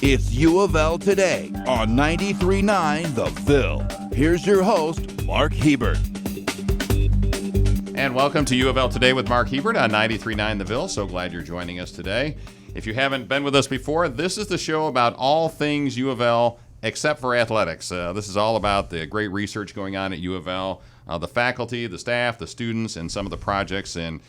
It's U of L Today on 93.9 The Ville. Here's your host, Mark Hebert. And welcome to U of L Today with Mark Hebert on 93.9 The Ville. So glad you're joining us today. If you haven't been with us before, this is the show about all things U of L except for athletics. This is all about the great research going on at U of L, the faculty, the staff, the students, and some of the projects and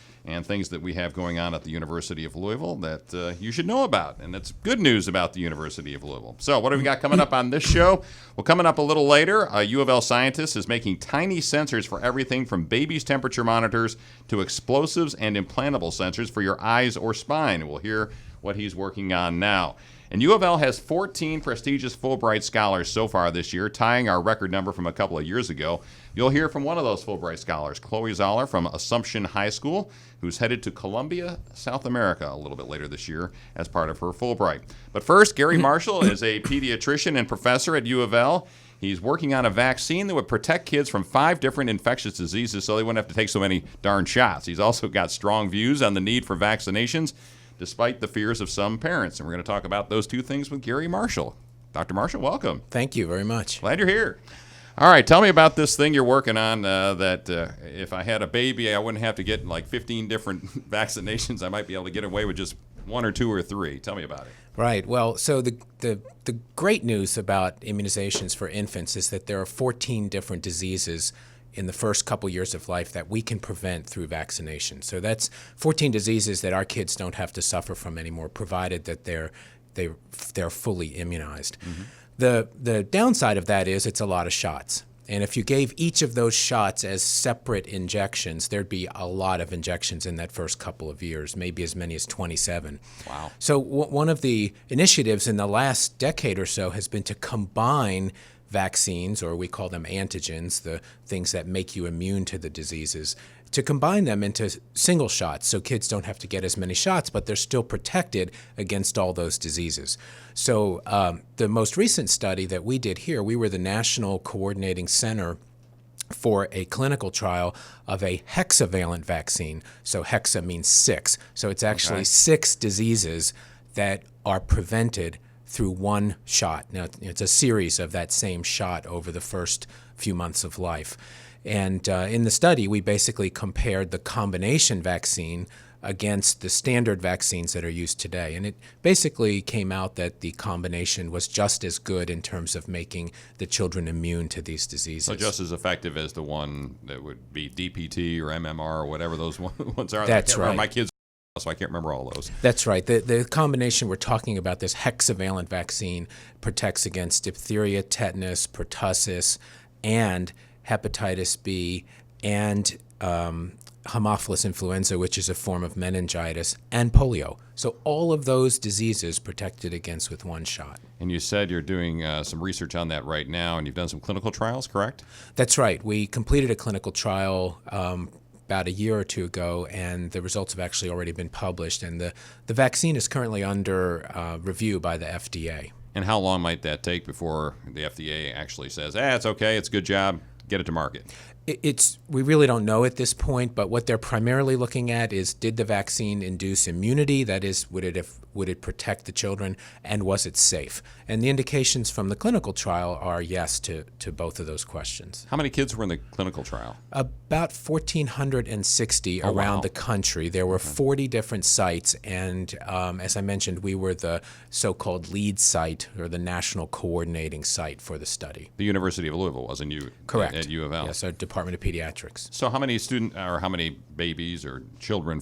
things that we have going on at the University of Louisville that you should know about. And it's good news about the University of Louisville. So what have we got coming up on this show? Well, coming up a little later, a U of L scientist is making tiny sensors for everything from babies' temperature monitors to explosives and implantable sensors for your eyes or spine. We'll hear what he's working on now. And U of L has 14 prestigious Fulbright scholars so far this year, tying our record number from a couple of years ago. You'll hear from one of those Fulbright scholars, Chloe Zoeller from Assumption High School, who's headed to Colombia, South America a little bit later this year as part of her Fulbright. But first, Gary Marshall is a pediatrician and professor at U of L. He's working on a vaccine that would protect kids from 5 different infectious diseases so they wouldn't have to take so many darn shots. He's also got strong views on the need for vaccinations, despite the fears of some parents. And we're going to talk about those two things with Gary Marshall. Dr. Marshall, welcome. Thank you very much. Glad you're here. All right, tell me about this thing you're working on that if I had a baby, I wouldn't have to get like 15 different vaccinations. I might be able to get away with just 1 or 2 or 3. Tell me about it. Right. Well, so the great news about immunizations for infants is that there are 14 different diseases in the first couple years of life that we can prevent through vaccination. So that's 14 diseases that our kids don't have to suffer from anymore, provided that they're fully immunized. Mm-hmm. The downside of that is it's a lot of shots. And if you gave each of those shots as separate injections, there'd be a lot of injections in that first couple of years, maybe as many as 27. Wow. So one of the initiatives in the last decade or so has been to combine vaccines, or we call them antigens, the things that make you immune to the diseases, to combine them into single shots so kids don't have to get as many shots, but they're still protected against all those diseases. So the most recent study that we did here, we were the national coordinating center for a clinical trial of a hexavalent vaccine. So hexa means 6. So it's actually 6 diseases that are prevented through one shot. Now, it's a series of that same shot over the first few months of life. And in the study, we basically compared the combination vaccine against the standard vaccines that are used today. And it basically came out that the combination was just as good in terms of making the children immune to these diseases. So just as effective as the one that would be DPT or MMR or whatever those ones are. That's right. My kids, so I can't remember all those. That's right. The combination we're talking about, this hexavalent vaccine, protects against diphtheria, tetanus, pertussis, and hepatitis B, and Haemophilus influenza, which is a form of meningitis, and polio. So all of those diseases protected against with one shot. And you said you're doing some research on that right now, and you've done some clinical trials, correct? That's right. We completed a clinical trial about a year or 2 ago, and the results have actually already been published, and the vaccine is currently under review by the FDA. And how long might that take before the FDA actually says, it's okay, it's a good job, get it to market? We really don't know at this point, but what they're primarily looking at is, did the vaccine induce immunity? That is, would it protect the children, and was it safe? And the indications from the clinical trial are yes to both of those questions. How many kids were in the clinical trial? About 1,460 around the country. There were 40 different sites, and as I mentioned, we were the so-called lead site, or the national coordinating site for the study. The University of Louisville, wasn't you? Correct. At U of L. Yes, our Department of Pediatrics. So how many how many babies or children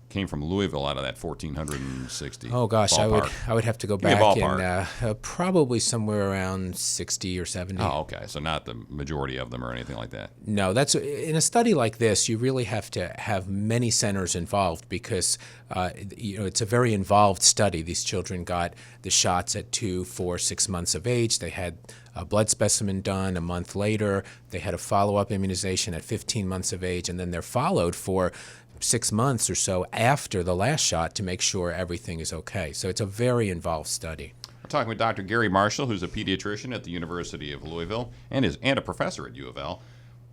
came from Louisville out of that 1,460? Oh gosh, ballpark? I would have to go back and probably somewhere around 60 or 70. Oh, okay. So not the majority of them or anything like that. No, that's in a study like this, you really have to have many centers involved because it's a very involved study. These children got the shots at 2, 4, 6 months of age. They had a blood specimen done a month later. They had a follow-up immunization at 15 months of age, and then they're followed for 6 months or so after the last shot to make sure everything is okay. So it's a very involved study. We're talking with Dr. Gary Marshall, who's a pediatrician at the University of Louisville and a professor at U of L.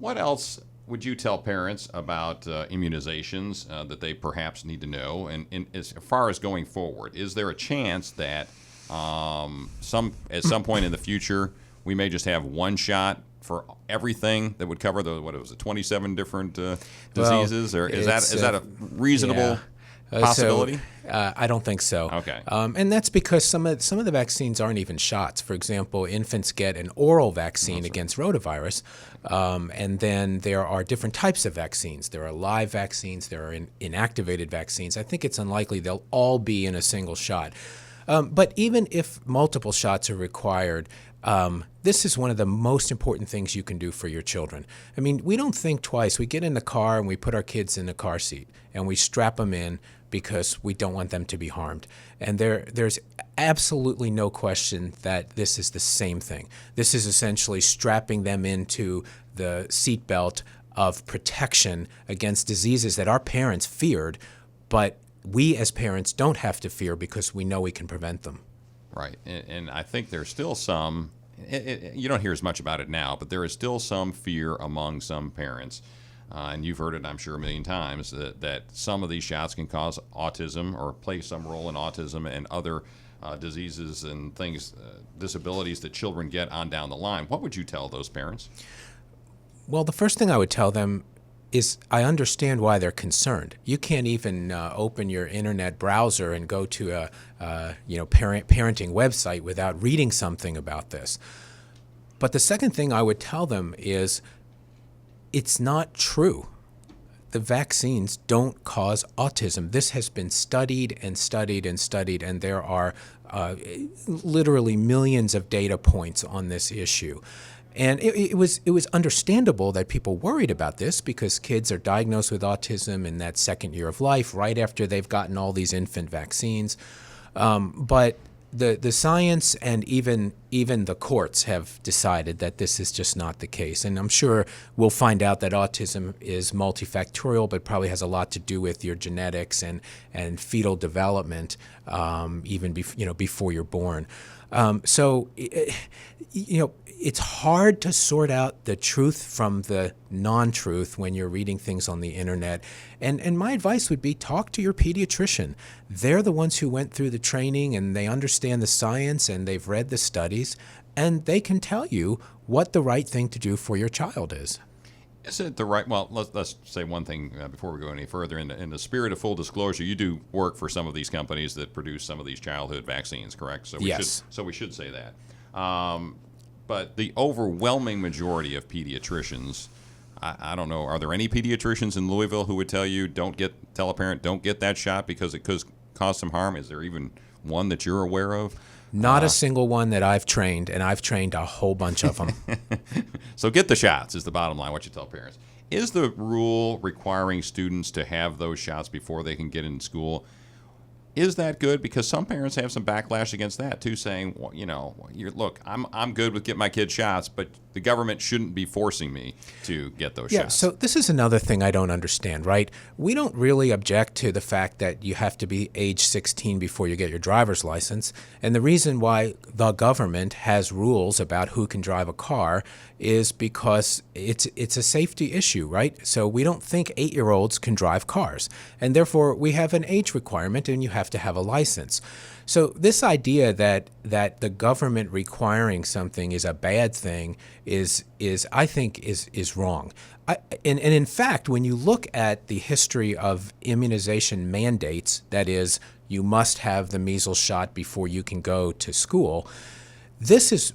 What else would you tell parents about immunizations that they perhaps need to know? And as far as going forward, is there a chance that At some point in the future, we may just have one shot for everything that would cover 27 different diseases, or is that a reasonable possibility? I don't think so. Okay. And that's because some of the vaccines aren't even shots. For example, infants get an oral vaccine against rotavirus, and then there are different types of vaccines. There are live vaccines. There are inactivated vaccines. I think it's unlikely they'll all be in a single shot. But even if multiple shots are required, this is one of the most important things you can do for your children. I mean, we don't think twice. We get in the car and we put our kids in the car seat and we strap them in because we don't want them to be harmed. And there's absolutely no question that this is the same thing. This is essentially strapping them into the seatbelt of protection against diseases that our parents feared, but we as parents don't have to fear because we know we can prevent them. Right. And I think there's still some, you don't hear as much about it now, but there is still some fear among some parents. And you've heard it, I'm sure, a million times, that some of these shots can cause autism or play some role in autism and other diseases and things, disabilities that children get on down the line. What would you tell those parents? Well, the first thing I would tell them is I understand why they're concerned. You can't even open your internet browser and go to a parenting website without reading something about this. But the second thing I would tell them is it's not true. The vaccines don't cause autism. This has been studied and studied and studied, and there are literally millions of data points on this issue. And it was understandable that people worried about this because kids are diagnosed with autism in that second year of life, right after they've gotten all these infant vaccines. But the science and even the courts have decided that this is just not the case. And I'm sure we'll find out that autism is multifactorial, but probably has a lot to do with your genetics and fetal development, even before you're born. It's hard to sort out the truth from the non-truth when you're reading things on the internet. And my advice would be talk to your pediatrician. They're the ones who went through the training and they understand the science and they've read the studies, and they can tell you what the right thing to do for your child is. Is it the right? Well, let's say one thing before we go any further. In the spirit of full disclosure, you do work for some of these companies that produce some of these childhood vaccines, correct? So yes. We should say that. But the overwhelming majority of pediatricians, I don't know, are there any pediatricians in Louisville who would tell a parent don't get that shot because it could cause some harm? Is there even one that you're aware of? Not a single one that I've trained, and I've trained a whole bunch of them. So get the shots is the bottom line, what you tell parents. Is the rule requiring students to have those shots before they can get in school, is that good? Because some parents have some backlash against that too, saying, well, look, I'm good with getting my kids shots, but the government shouldn't be forcing me to get those shots. So this is another thing I don't understand, right? We don't really object to the fact that you have to be age 16 before you get your driver's license. And the reason why the government has rules about who can drive a car is because it's a safety issue, right? So we don't think 8-year-olds can drive cars. And therefore, we have an age requirement and you have to have a license. So this idea that the government requiring something is a bad thing is I think is wrong. And in fact, when you look at the history of immunization mandates, that is, you must have the measles shot before you can go to school, this is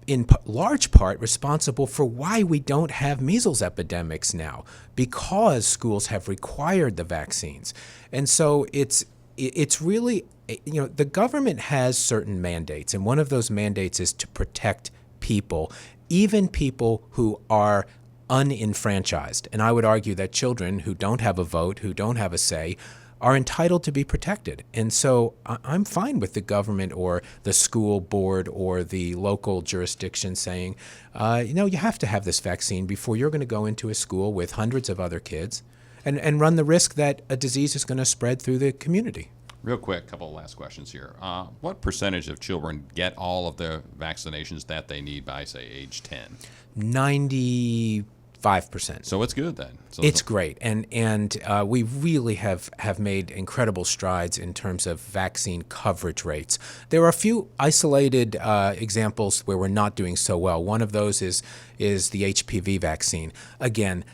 in large part responsible for why we don't have measles epidemics now, because schools have required the vaccines. And so it's really, the government has certain mandates, and one of those mandates is to protect people, even people who are unenfranchised. And I would argue that children who don't have a vote, who don't have a say, are entitled to be protected. And so I'm fine with the government or the school board or the local jurisdiction saying, you have to have this vaccine before you're going to go into a school with hundreds of other kids and run the risk that a disease is going to spread through the community. Real quick, couple of last questions here. What percentage of children get all of the vaccinations that they need by, say, age 10? 93%. 5%. So it's good then. So It's great, and we really have made incredible strides in terms of vaccine coverage rates. There are a few isolated examples where we're not doing so well. One of those is the HPV vaccine. Again,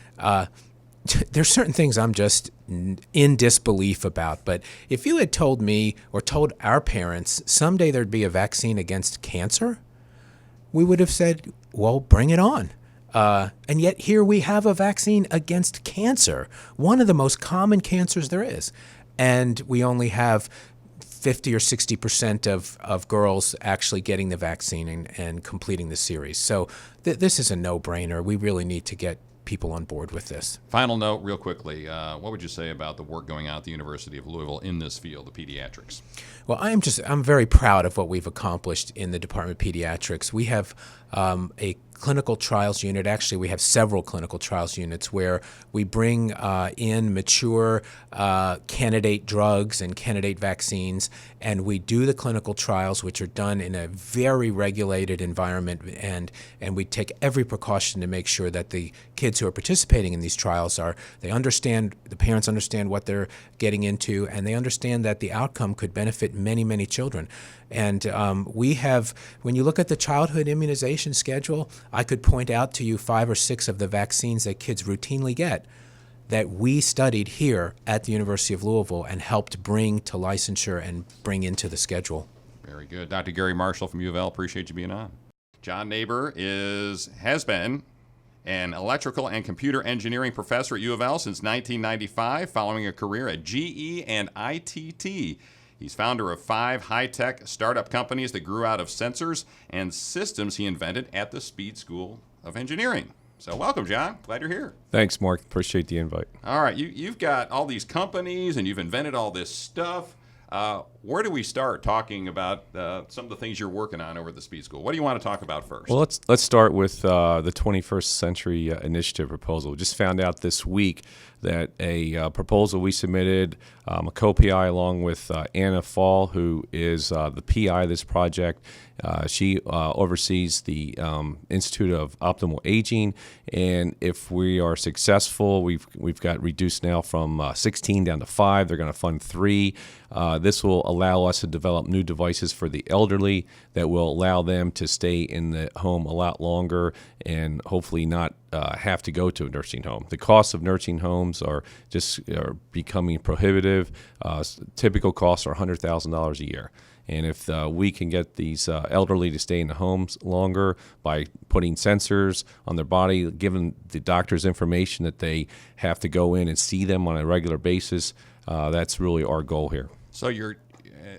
there's certain things I'm just in disbelief about, but if you had told me or told our parents someday there'd be a vaccine against cancer, we would have said, well, bring it on. And yet here we have a vaccine against cancer, one of the most common cancers there is. And we only have 50 or 60% of girls actually getting the vaccine and completing the series. So this is a no-brainer. We really need to get people on board with this. Final note, real quickly. What would you say about the work going on at the University of Louisville in this field, the pediatrics? Well, I'm very proud of what we've accomplished in the Department of Pediatrics. We have a clinical trials unit. Actually, we have several clinical trials units where we bring in mature candidate drugs and candidate vaccines, and we do the clinical trials, which are done in a very regulated environment, and we take every precaution to make sure that the kids who are participating in these trials the parents understand what they're getting into, and they understand that the outcome could benefit many, many children. And we have, when you look at the childhood immunization schedule, I could point out to you 5 or 6 of the vaccines that kids routinely get that we studied here at the University of Louisville and helped bring to licensure and bring into the schedule. Very good. Dr. Gary Marshall from UofL, appreciate you being on. John Naber has been an electrical and computer engineering professor at UofL since 1995, following a career at GE and ITT. He's founder of 5 high-tech startup companies that grew out of sensors and systems he invented at the Speed School of Engineering. So welcome, John. Glad you're here. Thanks, Mark. Appreciate the invite. All right. You've got all these companies and you've invented all this stuff. Where do we start talking about some of the things you're working on over at the Speed School? What do you want to talk about first? Well, let's start with the 21st Century Initiative proposal. We just found out this week that a proposal we submitted, a co-PI along with Anna Fall, who is the PI of this project. She oversees the Institute of Optimal Aging, and if we are successful, we've got reduced now from 16 down to 5. They're going to fund 3. This will allow us to develop new devices for the elderly that will allow them to stay in the home a lot longer and hopefully not have to go to a nursing home. The costs of nursing homes are becoming prohibitive. Typical costs are $100,000 a year. And if we can get these elderly to stay in the homes longer by putting sensors on their body, giving the doctors information that they have to go in and see them on a regular basis, that's really our goal here. So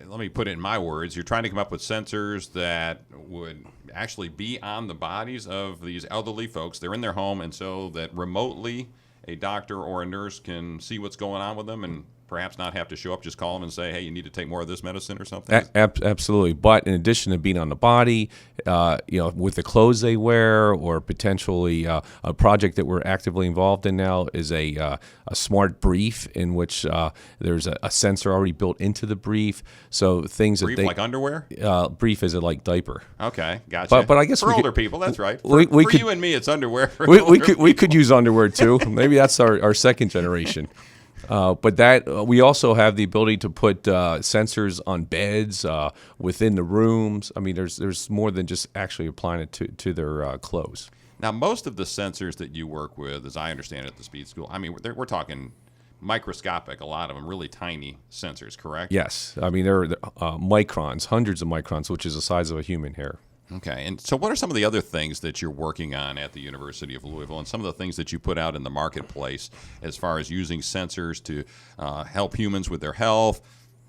let me put it in my words, you're trying to come up with sensors that would actually be on the bodies of these elderly folks. They're in their home, and so that remotely a doctor or a nurse can see what's going on with them and perhaps not have to show up, just call them and say, hey, you need to take more of this medicine or something? Absolutely. But in addition to being on the body, with the clothes they wear, or potentially a project that we're actively involved in now is a smart brief in which there's a sensor already built into the brief. So things brief like underwear? Brief is like diaper. Okay, gotcha. But I guess for older people, that's right. For you and me, it's underwear. We could use underwear too. Maybe that's our second generation. But that we also have the ability to put sensors on beds, within the rooms. I mean, there's more than just actually applying it to their clothes. Now, most of the sensors that you work with, as I understand it at the Speed School, I mean, we're talking microscopic, a lot of them, really tiny sensors, correct? Yes. I mean, they're microns, hundreds of microns, which is the size of a human hair. Okay, and so what are some of the other things that you're working on at the University of Louisville, and some of the things that you put out in the marketplace as far as using sensors to help humans with their health,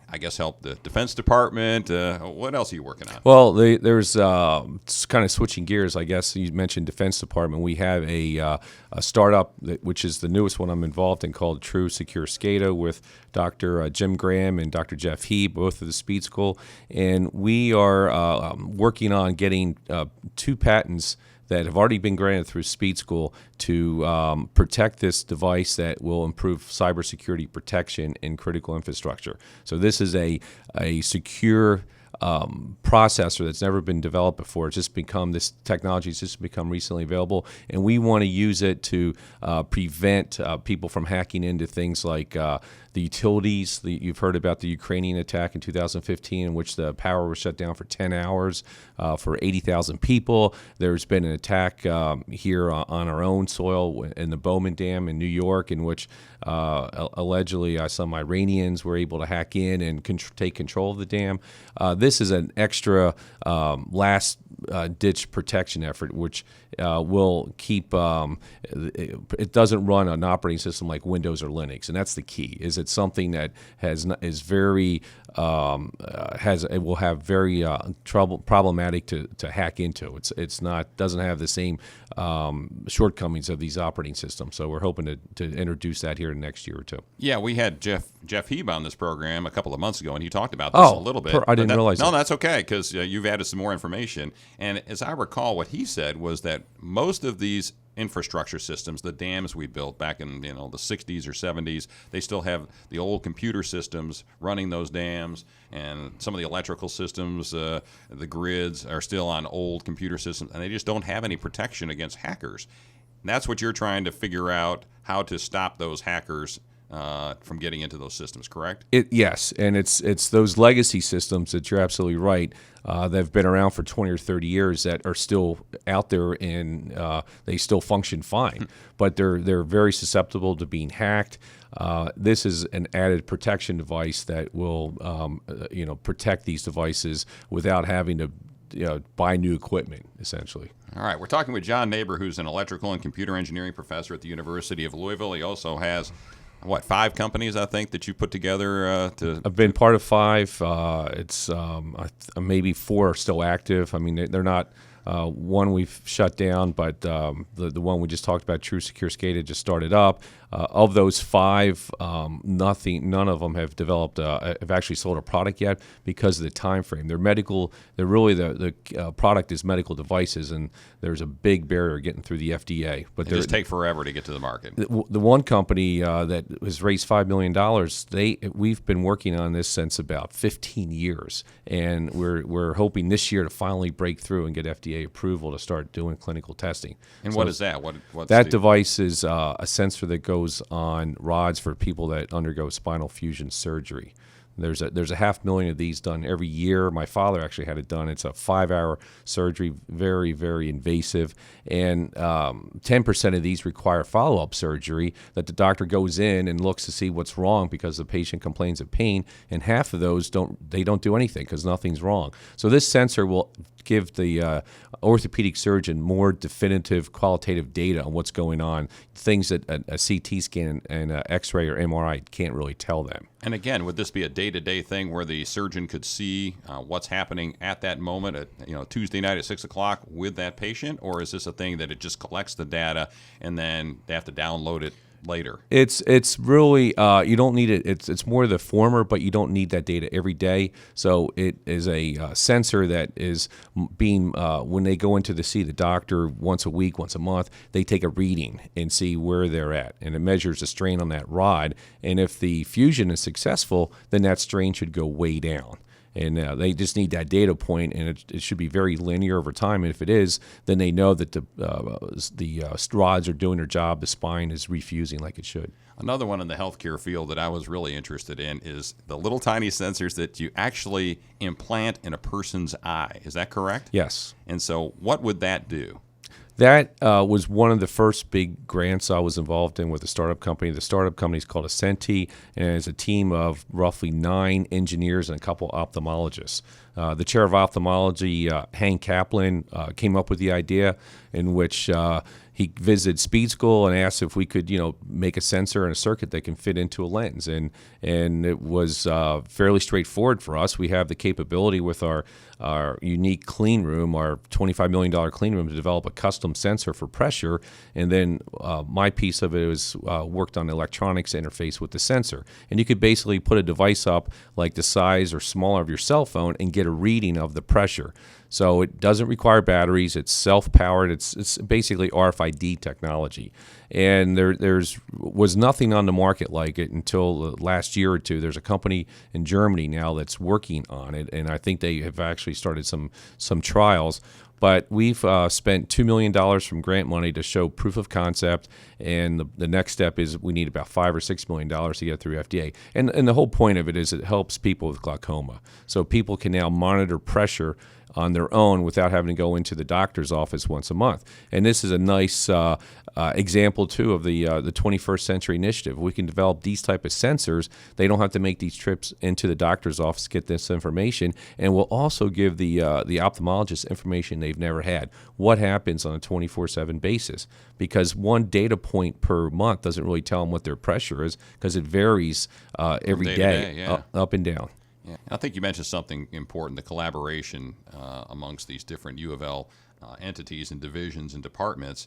I guess help the Defense Department? What else are you working on? Well, there's kind of switching gears, I guess. You mentioned Defense Department. We have a startup, which is the newest one I'm involved in, called True Secure SCADA with Dr. Jim Graham and Dr. Jeff Hebert, both of the Speed School. And we are working on getting 2 patents that have already been granted through Speed School to protect this device that will improve cybersecurity protection in critical infrastructure. So this is a secure processor that's never been developed before. It's just become this technology has just become recently available, and we want to use it to prevent people from hacking into things like the utilities. You've heard about the Ukrainian attack in 2015, in which the power was shut down for 10 hours for 80,000 people. There's been an attack here on our own soil in the Bowman Dam in New York, in which allegedly some Iranians were able to hack in and take control of the dam. This is an extra last-ditch protection effort, which will keep it doesn't run an operating system like Windows or Linux, and that's the key. Is it's something that is very it will have very problematic to hack into. It's not doesn't have the same shortcomings of these operating systems. So we're hoping to introduce that here in the next year or two. Yeah, we had Jeff Hebert on this program a couple of months ago, and he talked about this a little bit. I didn't realize that. No, that's okay, because you've added some more information. And as I recall, what he said was that most of these infrastructure systems, the dams we built back in the 60s or 70s, they still have the old computer systems running those dams, and some of the electrical systems, the grids are still on old computer systems, and they just don't have any protection against hackers. And that's what you're trying to figure out, how to stop those hackers from getting into those systems, correct? Yes, and it's those legacy systems that you're absolutely right that have been around for 20 or 30 years that are still out there, and they still function fine, but they're very susceptible to being hacked. This is an added protection device that will protect these devices without having to buy new equipment, essentially. All right, we're talking with John Naber, who's an electrical and computer engineering professor at the University of Louisville. He also has 5 companies, I think, that you put together to... I've been part of 5. It's maybe 4 are still active. I mean, they're not... one we've shut down, but the one we just talked about, True Secure SCADA, just started up. Of those 5, none of them have developed, have actually sold a product yet because of the time frame. They're medical. They're really the product is medical devices, and there's a big barrier getting through the FDA. But they just take forever to get to the market. The one company that has raised $5 million, we've been working on this since about 15 years, and we're hoping this year to finally break through and get FDA approval to start doing clinical testing. And what is that? What's that device is a sensor that goes on rods for people that undergo spinal fusion surgery. There's a 500,000 of these done every year. My father actually had it done. It's a 5-hour surgery, very, very invasive, and 10% of these require follow-up surgery that the doctor goes in and looks to see what's wrong because the patient complains of pain, and half of those don't do anything because nothing's wrong. So this sensor will give the orthopedic surgeon more definitive qualitative data on what's going on, things that a CT scan and an X-ray or MRI can't really tell them. And again, would this be a day-to-day thing where the surgeon could see what's happening at that moment at Tuesday night at 6 o'clock with that patient, or is this a thing that it just collects the data and then they have to download it later? It's really you don't need it. It's more the former, but you don't need that data every day. So it is a sensor that is being when they go into see the doctor once a week, once a month, they take a reading and see where they're at, and it measures the strain on that rod. And if the fusion is successful, then that strain should go way down. And they just need that data point, and it should be very linear over time. And if it is, then they know that the rods are doing their job. The spine is refusing like it should. Another one in the healthcare field that I was really interested in is the little tiny sensors that you actually implant in a person's eye. Is that correct? Yes. And so what would that do? That was one of the first big grants I was involved in with a startup company. The startup company is called Ascenti, and it's a team of roughly 9 engineers and a couple ophthalmologists. The chair of ophthalmology, Hank Kaplan, came up with the idea, in which he visited speed school and asked if we could, make a sensor and a circuit that can fit into a lens. And it was fairly straightforward for us. We have the capability with our unique clean room, our $25 million clean room, to develop a custom sensor for pressure. And then my piece of it was worked on the electronics interface with the sensor. And you could basically put a device up like the size or smaller of your cell phone and get a reading of the pressure. So it doesn't require batteries. It's self-powered. It's basically RFID technology. And there's was nothing on the market like it until the last year or two. There's a company in Germany now that's working on it, and I think they have actually started some trials. But we've spent $2 million from grant money to show proof of concept, and the next step is we need about $5 or $6 million to get through FDA. And the whole point of it is it helps people with glaucoma. So people can now monitor pressure on their own without having to go into the doctor's office once a month. And this is a nice example, too, of the 21st Century Initiative. We can develop these type of sensors. They don't have to make these trips into the doctor's office to get this information, and we'll also give the ophthalmologist information they've never had. What happens on a 24/7 basis? Because one data point per month doesn't really tell them what their pressure is, because it varies every day to day, day, yeah. up and down. Yeah, I think you mentioned something important, the collaboration amongst these different U of L entities and divisions and departments.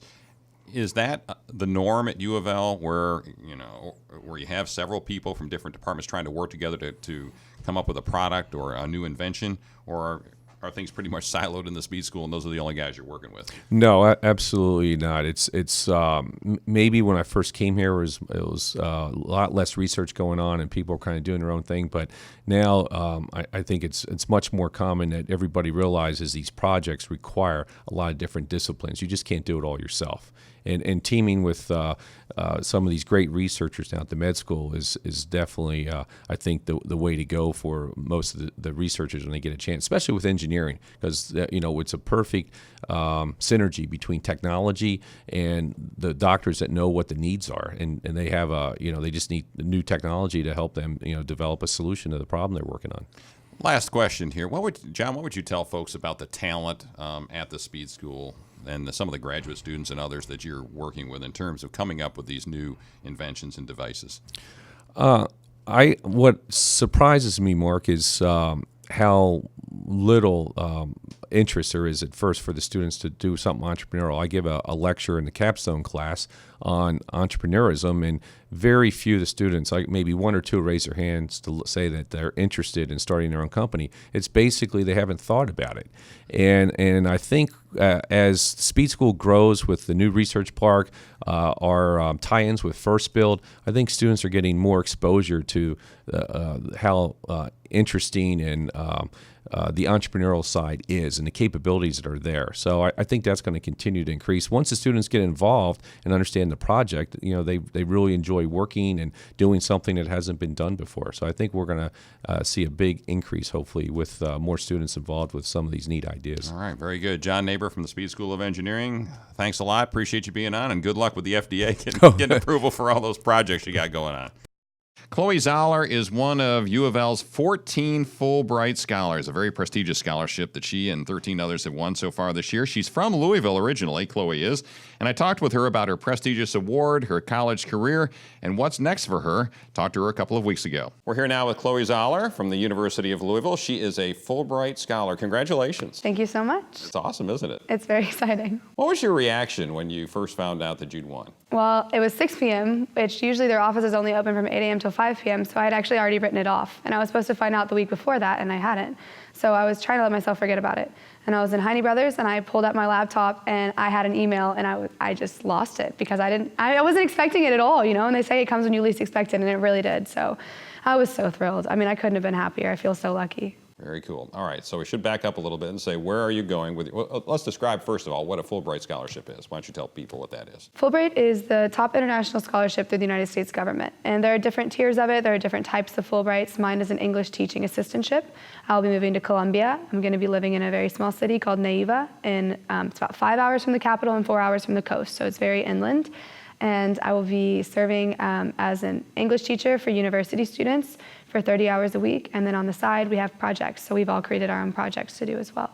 Is that the norm at U of L, where you have several people from different departments trying to work together to come up with a product or a new invention, or are things pretty much siloed in the speed school and those are the only guys you're working with? No, absolutely not. It's maybe when I first came here, it was a lot less research going on and people were kind of doing their own thing. But now I think it's much more common that everybody realizes these projects require a lot of different disciplines. You just can't do it all yourself. And teaming with some of these great researchers down at the med school is definitely, I think, the way to go for most of the researchers when they get a chance, especially with engineering, because it's a perfect synergy between technology and the doctors that know what the needs are, and they have they just need new technology to help them develop a solution to the problem they're working on. Last question here. John, what would you tell folks about the talent at the speed school and some of the graduate students and others that you're working with in terms of coming up with these new inventions and devices? What surprises me, Mark, is how little interest there is at first for the students to do something entrepreneurial. I give a lecture in the capstone class on entrepreneurism, and very few of the students, like maybe one or two, raise their hands to say that they're interested in starting their own company. It's basically they haven't thought about it. And I think as Speed School grows with the new research park, our tie-ins with First Build, I think students are getting more exposure to how interesting and the entrepreneurial side is and the capabilities that are there. So I think that's going to continue to increase. Once the students get involved and understand the project, they really enjoy working and doing something that hasn't been done before. So I think we're going to see a big increase, hopefully, with more students involved with some of these neat ideas. All right, very good. John Naber from the Speed School of Engineering, thanks a lot. Appreciate you being on, and good luck with the FDA getting approval for all those projects you got going on. Chloe Zoeller is one of U of L's 14 Fulbright Scholars, a very prestigious scholarship that she and 13 others have won so far this year. She's from Louisville originally, Chloe is, and I talked with her about her prestigious award, her college career, and what's next for her. Talked to her a couple of weeks ago. We're here now with Chloe Zoeller from the University of Louisville. She is a Fulbright Scholar. Congratulations. Thank you so much. It's awesome, isn't it? It's very exciting. What was your reaction when you first found out that you'd won? Well, it was 6 p.m., which usually their office is only open from 8 a.m. till 5 p.m., so I had actually already written it off. And I was supposed to find out the week before that, and I hadn't. So I was trying to let myself forget about it. And I was in Heine Brothers, and I pulled up my laptop, and I had an email, and I just lost it because I wasn't expecting it at all, and they say it comes when you least expect it, and it really did. So I was so thrilled. I mean, I couldn't have been happier. I feel so lucky. Very cool. All right, so we should back up a little bit and say, where are you going with? Well, let's describe first of all what a Fulbright Scholarship is. Why don't you tell people what that is? Fulbright is the top international scholarship through the United States government, and there are different tiers of it. There are different types of Fulbrights. Mine is an English teaching assistantship. I'll be moving to Columbia. I'm going to be living in a very small city called Naber, and it's about 5 hours from the capital and 4 hours from the coast, so it's very inland. And I will be serving as an English teacher for university students for 30 hours a week. And then on the side, we have projects. So we've all created our own projects to do as well.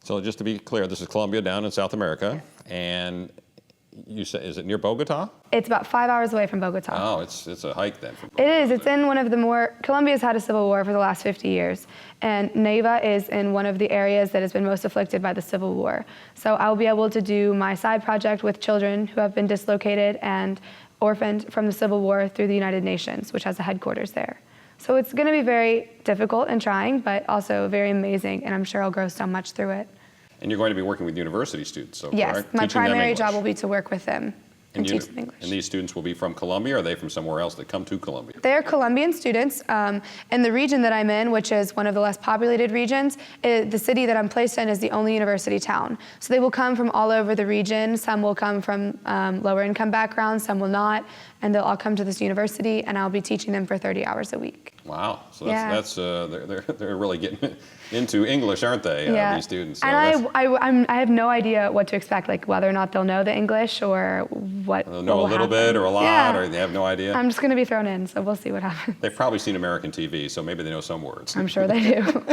So just to be clear, this is Colombia down in South America. And you say, is it near Bogota? It's about 5 hours away from Bogota. Oh, it's a hike then. From Bogota. It is. It's in one of the Colombia's had a civil war for the last 50 years. And Neiva is in one of the areas that has been most afflicted by the civil war. So I'll be able to do my side project with children who have been dislocated and orphaned from the civil war through the United Nations, which has a headquarters there. So it's going to be very difficult and trying, but also very amazing, and I'm sure I'll grow so much through it. And you're going to be working with university students, so Yes, correct? my Teaching them primary English. job will be to work with them and teach them English. And these students will be from Columbia, or are they from somewhere else that come to Columbia? They're Colombian students. In the region that I'm in, which is one of the less populated regions, the city that I'm placed in is the only university town. So they will come from all over the region. Some will come from lower income backgrounds, some will not, and they'll all come to this university, and I'll be teaching them for 30 hours a week. Wow, so Yeah. they're really getting into English, aren't they? These students. So And I have no idea what to expect, like whether or not they'll know the English or what. they'll know will a little happen. bit or a lot, Yeah. or they have no idea. I'm just going to be thrown in, so we'll see what happens. They've probably seen American TV, so maybe they know some words. I'm sure they do.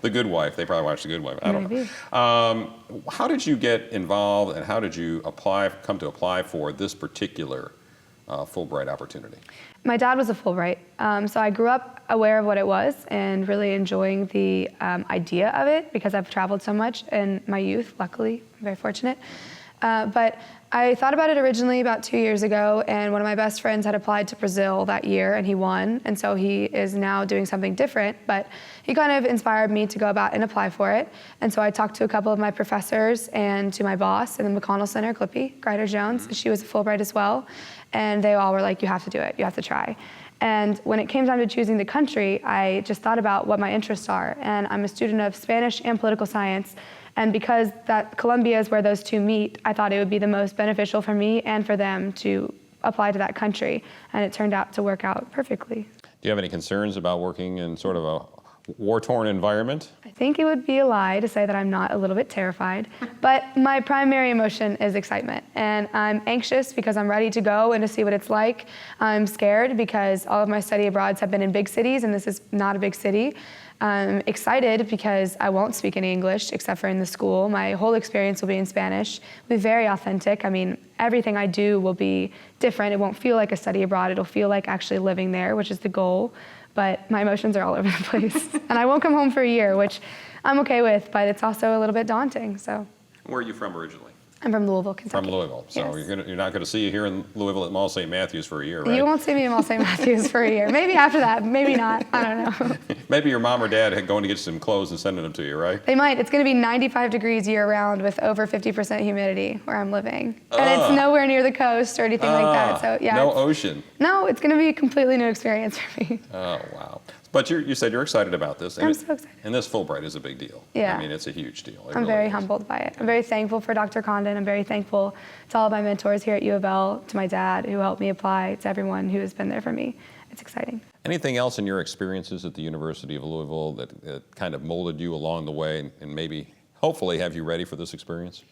The Good Wife. They probably watch The Good Wife. I don't Maybe. know. How did you get involved, and how did you come to apply for this particular Fulbright opportunity? My dad was a Fulbright, so I grew up aware of what it was and really enjoying the idea of it because I've traveled so much in my youth, luckily, I'm very fortunate. But I thought about it originally about 2 years ago, and one of my best friends had applied to Brazil that year, and he won, and so he is now doing something different, but he kind of inspired me to go about and apply for it. And so I talked to a couple of my professors and to my boss in the McConnell Center, Clippy, Grider Jones. She was a Fulbright as well, and they all were like, you have to do it, you have to try. And when it came time to choosing the country, I just thought about what my interests are, and I'm a student of Spanish and political science. And because that Columbia is where those two meet, I thought it would be the most beneficial for me and for them to apply to that country. And it turned out to work out perfectly. Do you have any concerns about working in sort of a war-torn environment? I think it would be a lie to say that I'm not a little bit terrified, but my primary emotion is excitement. And I'm anxious because I'm ready to go and to see what it's like. I'm scared because all of my study abroads have been in big cities, and this is not a big city. I'm excited because I won't speak any English except for in the school. My whole experience will be in Spanish. It'll be very authentic. I mean, everything I do will be different. It won't feel like a study abroad. It'll feel like actually living there, which is the goal. But my emotions are all over the place. And I won't come home for a year, which I'm okay with, but it's also a little bit daunting. So Where are you from originally? I'm from Louisville, Kentucky. From Louisville. So Yes. you're not going to see you here in Louisville at Mall St. Matthews for a year, right? You won't see me in Mall St. Matthews for a year. Maybe after that, maybe not. I don't know. Maybe your mom or dad had going to get some clothes and sending them to you, right? They might. It's going to be 95 degrees year round with over 50% humidity where I'm living. And it's nowhere near the coast or anything like that. So yeah. No ocean. No, it's going to be a completely new experience for me. Oh, wow. But you said you're excited about this. And I'm so excited. And this Fulbright is a big deal. Yeah. I mean, it's a huge deal. It I'm really very is. humbled by it. I'm very thankful for Dr. Condon. I'm very thankful to all of my mentors here at UofL, to my dad who helped me apply, to everyone who has been there for me. It's exciting. Anything else in your experiences at the University of Louisville that kind of molded you along the way and maybe, hopefully, have you ready for this experience?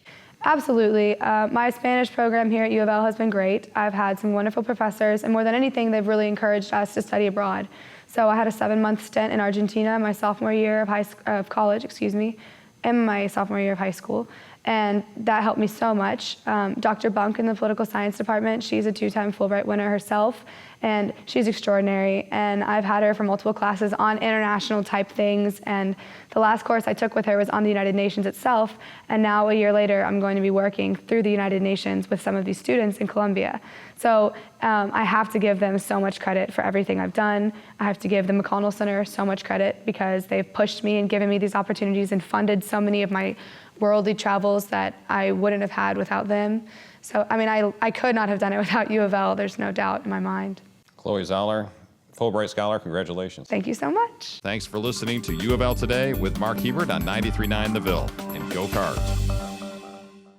Absolutely. My Spanish program here at UofL has been great. I've had some wonderful professors, and more than anything, they've really encouraged us to study abroad. So I had a 7-month stint in Argentina my sophomore year of college, in my sophomore year of high school, and that helped me so much. Dr. Bunk in the political science department, she's a 2-time Fulbright winner herself, and she's extraordinary, and I've had her for multiple classes on international type things, and the last course I took with her was on the United Nations itself, and now a year later I'm going to be working through the United Nations with some of these students in Colombia. So I have to give them so much credit for everything I've done. I have to give the McConnell Center so much credit because they've pushed me and given me these opportunities and funded so many of my worldly travels that I wouldn't have had without them. So, I mean, I could not have done it without UofL. There's no doubt in my mind. Chloe Zoeller, Fulbright Scholar, congratulations. Thank you so much. Thanks for listening to UofL Today with Mark Hebert on 93.9 The Ville. And go Cards.